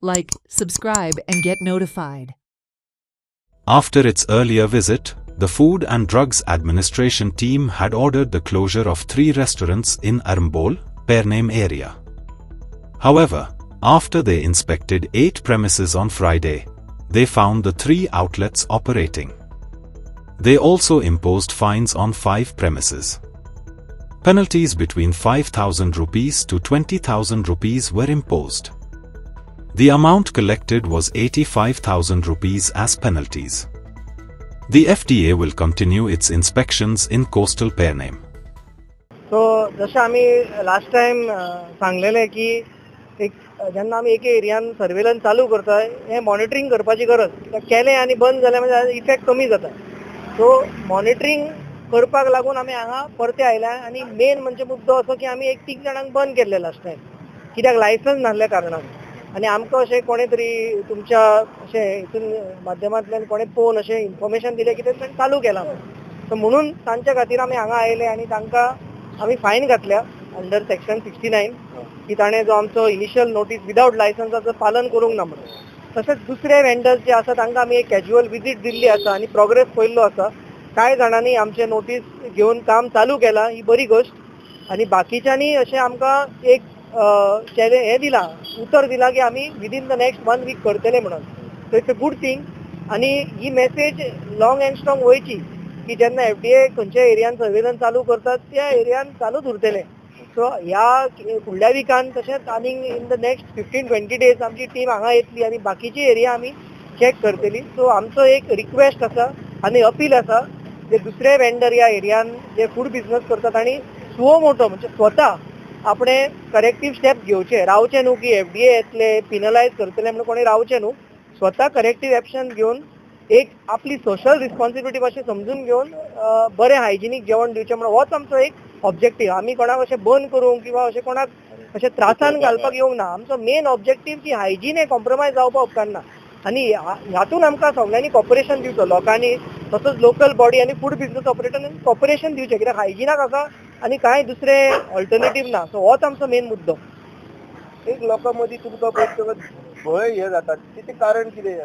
like, subscribe and get notified. After its earlier visit, the Food and Drugs Administration team had ordered the closure of 3 restaurants in Arambol, Pername area. However, after they inspected 8 premises on Friday, they found the 3 outlets operating. They also imposed fines on 5 premises. Penalties between 5,000 rupees to 20,000 rupees were imposed. The amount collected was 85,000 rupees as penalties. The FDA will continue its inspections in coastal Pername. So, जसे आम्ही last time सांगलेले की जेन्ना आमी एक एरियान surveillance चालू करताय हे monitoring करपाची गरज केले आनी बंद जाले म्हणजे इफेक्ट कमी जाता. सो मॉनिटरिंग करपाक लागून आमी हांगा परते आयल्या आनी मेन म्हणजे मुद्दो असो की आमी 3 जाणांक बंद केल्ले लास्ट टाइम कित्याक लायसन्स नासल्या कारणान. आणि आमकां अशें कोणे तरी तुमच्या अशें हितून माध्यमांतल्यान कोणे पळोवन अशें इन्फॉर्मेशन दिलें की तें चालू केलां. सो म्हणून तांच्या खातीर आमी हांगा आयले आनी तांकां आमी फायन घातल्या अंडर सेक्शन 69 की ताणें जो आमचो इनिशियल नोटीस विदाउट लायसन्साचो पालन करूंक ना म्हणून. तशेंच दुसरे वेंडर्स जे आसा तांकां आमी एक कॅज्युअल विजीट दिल्ली आसा आनी प्रोग्रेस पळयल्लो आसा. कांय जाणांनी आमचे नोटीस घेवन काम चालू केलां, ही बरी गोश्ट. आनी बाकीच्यांनी अशें आमकां एक हे दिलां, उतर दिलां की आमी विदीन द नेक्स्ट 1 वीक करतले म्हणून. So it's a good thing. आनी ही मेसेज लॉंग अँड स्ट्रॉंग वयची की जेन्ना FDA खंयच्या एरियान सर्वेलन्स चालू करतात त्या एरियान चालूच उरतले. सो ह्या फुडल्या विकान तशेंच आनीक इन द नेक्स्ट 15-20 डेज आमची टीम हांगा येतली आनी बाकीची एरिया आमी चॅक करतली. सो आमचो एक रिक्वेस्ट आसा आनी अपील आसा जे दुसरे वेंडर ह्या एरियान जे फूड बिझनस करतात आनी सुओ मोटो म्हणजे स्वता आपणे करेक्टीव स्टेप घेवचे, रावचे न्हू की FDA येतले पिनलायज करतले म्हणून कोणी रावचे न्हू. स्वता करेक्टीव एक्शन घेवन एक आपली सोशल रिस्पॉन्सिबिलिटी अशें समजून घेवन बरें हायजिनीक जेवण दिवचें म्हणून होच आमचो एक ऑब्जेक्टीव. आमी कोणाक अशें बंद करूंक किंवा अशें कोणाक अशें त्रासान घालपाक येवंक ना. आमचो मेन ऑब्जेक्टीव की हायजीन हे कॉम्प्रोमायज जावपाक उपकारना आनी ह्यातून आमकां सगळ्यांनी कॉपरेशन दिवचो, लोकांनी तसोच लोकल बॉडी आनी फूड बिझनस ऑपरेटरांनी कॉपरेशन दिवचें कित्याक हायजिनाक आसा आनी कांय दुसरे ऑल्टरनेटीव ना. सो होच आमचो मेन मुद्दो. एक लोकां मदीं तुमकां पळयत भंय हे जाता तेचें कारण कितें?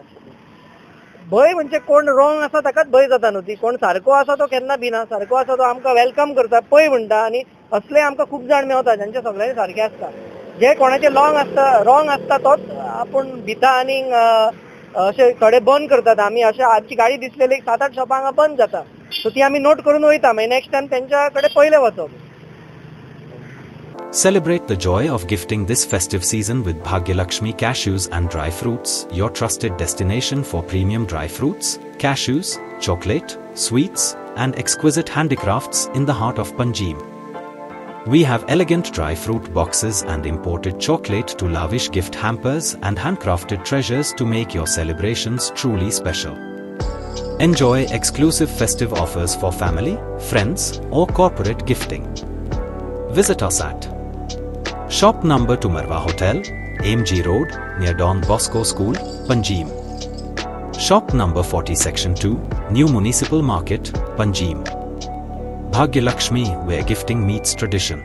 भंय म्हणजे कोण रॉंग आसा ताकाच भंय जाता न्हू. ती कोण सारको आसा तो केन्ना भिना. सारको आसा तो आमकां वेलकम करता, पळय म्हणटा. आनी असले आमकां खूब जाण मेवता जांचे सगळ्यांनी सारकें आसता. जे कोणाचे रॉंग आसता तोच आपूण भिता आनी अशे थोडे बंद करतात. आमी अशें आमची गाडी दिसलेली 7-8 शॉपां हांगा बंद जाता. सो ती आमी नोट करून वयता, मागीर नेक्स्ट टायम तेंच्या कडेन पयलें वचप. Celebrate the joy of gifting this festive season with Bhagyalakshmi Cashews and Dry Fruits, your trusted destination for premium dry fruits, cashews, chocolate, sweets, and exquisite handicrafts in the heart of Panjim. We have elegant dry fruit boxes and imported chocolate to lavish gift hampers and handcrafted treasures to make your celebrations truly special. Enjoy exclusive festive offers for family, friends, or corporate gifting. Visit us at Shop number to Marwa Hotel, AMG Road, near Don Bosco School, Panjim. Shop number 40 Section 2, New Municipal Market, Panjim. Bhagyalakshmi, where gifting meets tradition.